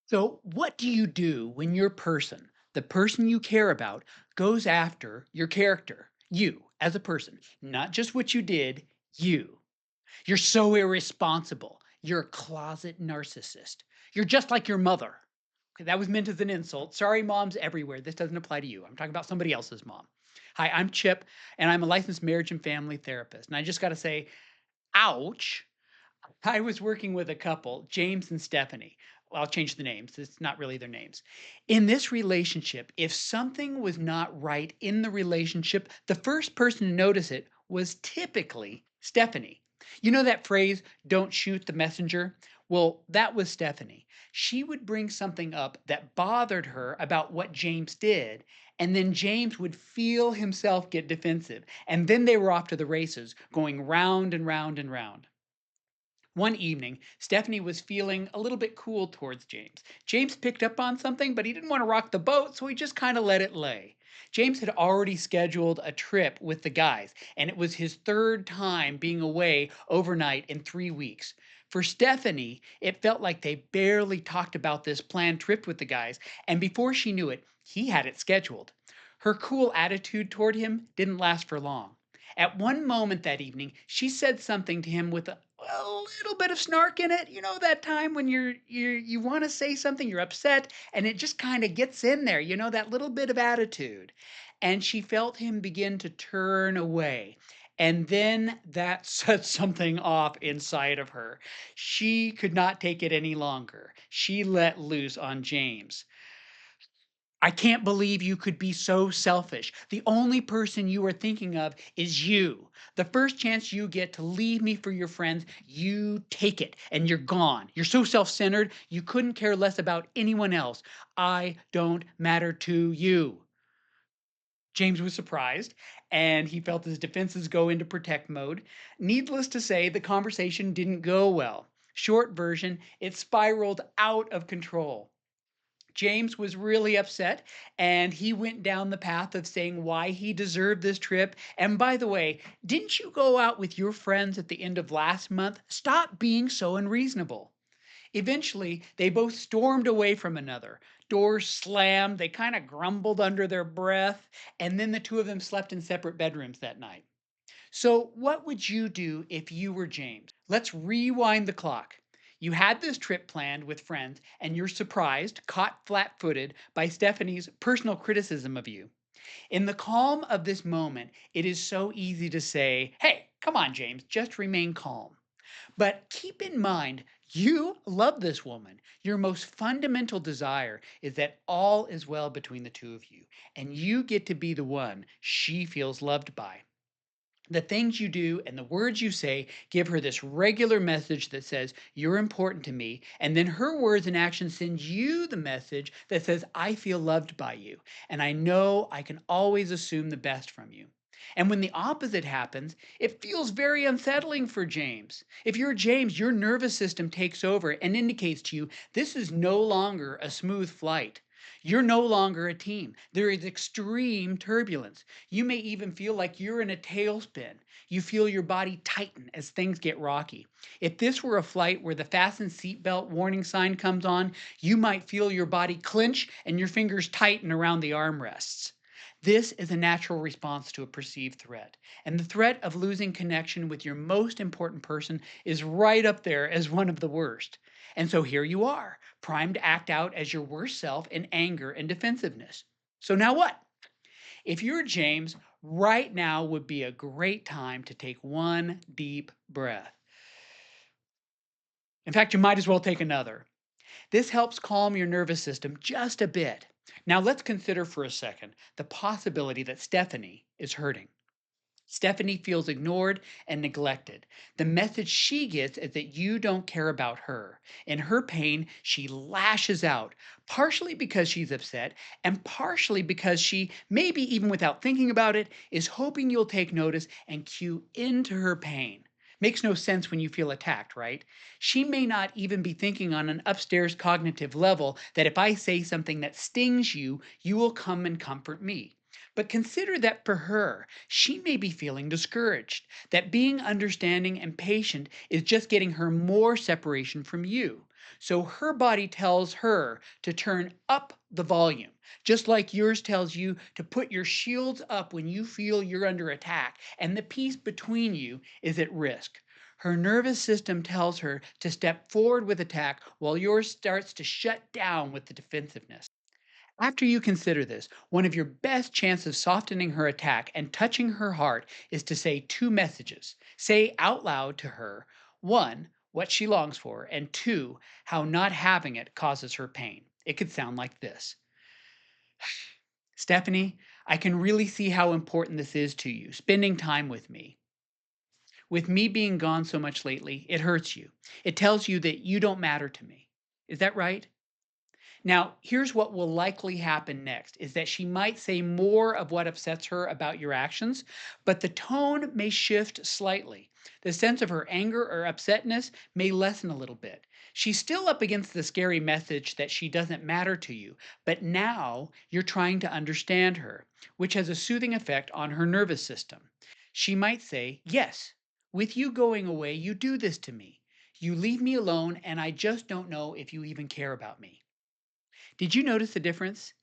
So, what do you do when your person, the person you care about, goes after your character? You as a person, not just what you did, you. You're so irresponsible. You're a closet narcissist. You're just like your mother. Okay, that was meant as an insult. Sorry, moms everywhere. This doesn't apply to you. I'm talking about somebody else's mom. Hi, I'm Chip, and I'm a licensed marriage and family therapist. And I just got to say, ouch. I was working with a couple, James and Stephanie. Well, I'll change the names. It's not really their names. In this relationship, if something was not right in the relationship, the first person to notice it was typically Stephanie. You know that phrase, don't shoot the messenger? Well, that was Stephanie. She would bring something up that bothered her about what James did, and then James would feel himself get defensive. And then they were off to the races, going round and round and round. One evening, Stephanie was feeling a little bit cool towards James. James picked up on something, but he didn't want to rock the boat, so he just kind of let it lay. James had already scheduled a trip with the guys, and it was his third time being away overnight in 3 weeks. For Stephanie, it felt like they barely talked about this planned trip with the guys, and before she knew it, he had it scheduled. Her cool attitude toward him didn't last for long. At one moment that evening, she said something to him with a little bit of snark in it. You know that time when you want to say something, you're upset, and it just kind of gets in there. You know that little bit of attitude, and she felt him begin to turn away. And then that set something off inside of her. She could not take it any longer. She let loose on James. I can't believe you could be so selfish. The only person you are thinking of is you. The first chance you get to leave me for your friends, you take it and you're gone. You're so self centered, you couldn't care less about anyone else. I don't matter to you. James was surprised and he felt his defenses go into protect mode. Needless to say, the conversation didn't go well. Short version, it spiraled out of control. James was really upset and he went down the path of saying why he deserved this trip. And by the way, didn't you go out with your friends at the end of last month? Stop being so unreasonable. Eventually, they both stormed away from another. Doors slammed, they kind of grumbled under their breath, and then the two of them slept in separate bedrooms that night. So, what would you do if you were James? Let's rewind the clock. You had this trip planned with friends, and you're surprised, caught flat footed by Stephanie's personal criticism of you. In the calm of this moment, it is so easy to say, hey, come on, James, just remain calm. But keep in mind, you love this woman. Your most fundamental desire is that all is well between the two of you, and you get to be the one she feels loved by. The things you do and the words you say give her this regular message that says, you're important to me. And then her words and actions send you the message that says, I feel loved by you. And I know I can always assume the best from you. And when the opposite happens, it feels very unsettling for James. If you're James, your nervous system takes over and indicates to you this is no longer a smooth flight. You're no longer a team. There is extreme turbulence. You may even feel like you're in a tailspin. You feel your body tighten as things get rocky. If this were a flight where the fasten seatbelt warning sign comes on, you might feel your body clench and your fingers tighten around the armrests. This is a natural response to a perceived threat. And the threat of losing connection with your most important person is right up there as one of the worst. And so here you are, primed to act out as your worst self in anger and defensiveness. So now what? If you're James, right now would be a great time to take one deep breath. In fact, you might as well take another. This helps calm your nervous system just a bit. Now, let's consider for a second the possibility that Stephanie is hurting. Stephanie feels ignored and neglected. The message she gets is that you don't care about her. In her pain, she lashes out, partially because she's upset, and partially because she, maybe even without thinking about it, is hoping you'll take notice and cue into her pain. Makes no sense when you feel attacked, right? She may not even be thinking on an upstairs cognitive level that if I say something that stings you, you will come and comfort me. But consider that for her, she may be feeling discouraged, that being understanding and patient is just getting her more separation from you. So her body tells her to turn up the volume, just like yours tells you to put your shields up when you feel you're under attack and the piece between you is at risk. Her nervous system tells her to step forward with attack while yours starts to shut down with the defensiveness. After you consider this, one of your best chances of softening her attack and touching her heart is to say two messages. Say out loud to her, one, what she longs for, and two, how not having it causes her pain. It could sound like this: Stephanie, I can really see how important this is to you, spending time with me. With me being gone so much lately, it hurts you. It tells you that you don't matter to me. Is that right? Now, here's what will likely happen next is that she might say more of what upsets her about your actions, but the tone may shift slightly. The sense of her anger or upsetness may lessen a little bit. She's still up against the scary message that she doesn't matter to you, but now you're trying to understand her, which has a soothing effect on her nervous system. She might say, yes, with you going away, you do this to me. You leave me alone, and I just don't know if you even care about me. Did you notice the difference?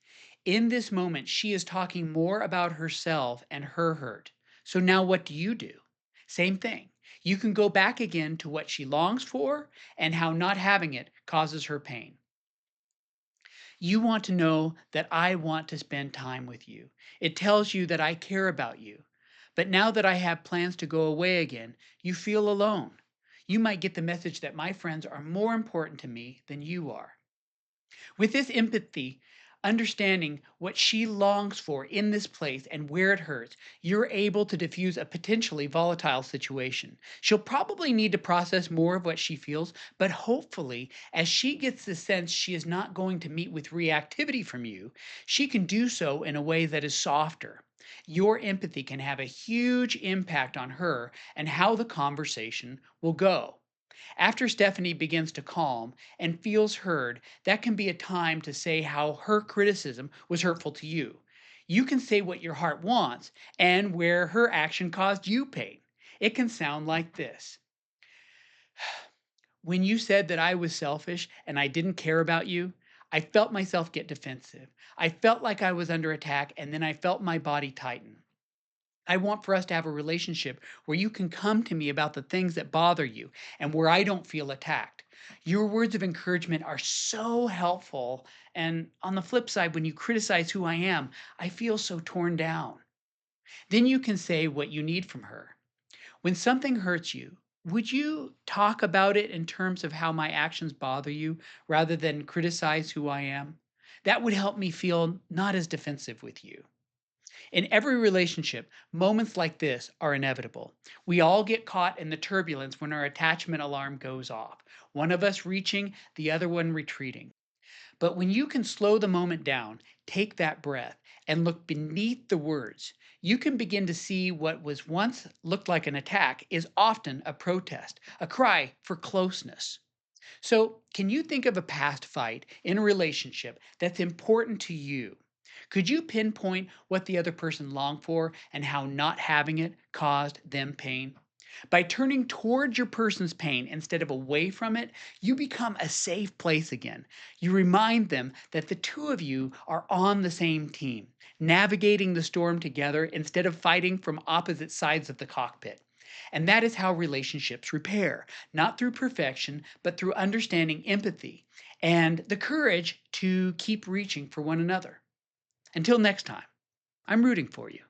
In this moment, she is talking more about herself and her hurt. So now what do you do? Same thing. You can go back again to what she longs for and how not having it causes her pain. You want to know that I want to spend time with you. It tells you that I care about you. But now that I have plans to go away again, you feel alone. You might get the message that my friends are more important to me than you are. With this empathy, understanding what she longs for in this place and where it hurts, you're able to diffuse a potentially volatile situation. She'll probably need to process more of what she feels, but hopefully, as she gets the sense she is not going to meet with reactivity from you, she can do so in a way that is softer. Your empathy can have a huge impact on her and how the conversation will go. After Stephanie begins to calm and feels heard, that can be a time to say how her criticism was hurtful to you. You can say what your heart wants and where her action caused you pain. It can sound like this: When you said that I was selfish and I didn't care about you, I felt myself get defensive. I felt like I was under attack, and then I felt my body tighten. I want for us to have a relationship where you can come to me about the things that bother you and where I don't feel attacked. Your words of encouragement are so helpful. And on the flip side, when you criticize who I am, I feel so torn down. Then you can say what you need from her. When something hurts you, would you talk about it in terms of how my actions bother you rather than criticize who I am? That would help me feel not as defensive with you. In every relationship, moments like this are inevitable. We all get caught in the turbulence when our attachment alarm goes off, one of us reaching, the other one retreating. But when you can slow the moment down, take that breath, and look beneath the words, you can begin to see what was once looked like an attack is often a protest, a cry for closeness. So, can you think of a past fight in a relationship that's important to you? Could you pinpoint what the other person longed for and how not having it caused them pain? By turning towards your person's pain instead of away from it, you become a safe place again. You remind them that the two of you are on the same team, navigating the storm together instead of fighting from opposite sides of the cockpit. And that is how relationships repair, not through perfection, but through understanding, empathy, and the courage to keep reaching for one another. Until next time, I'm rooting for you.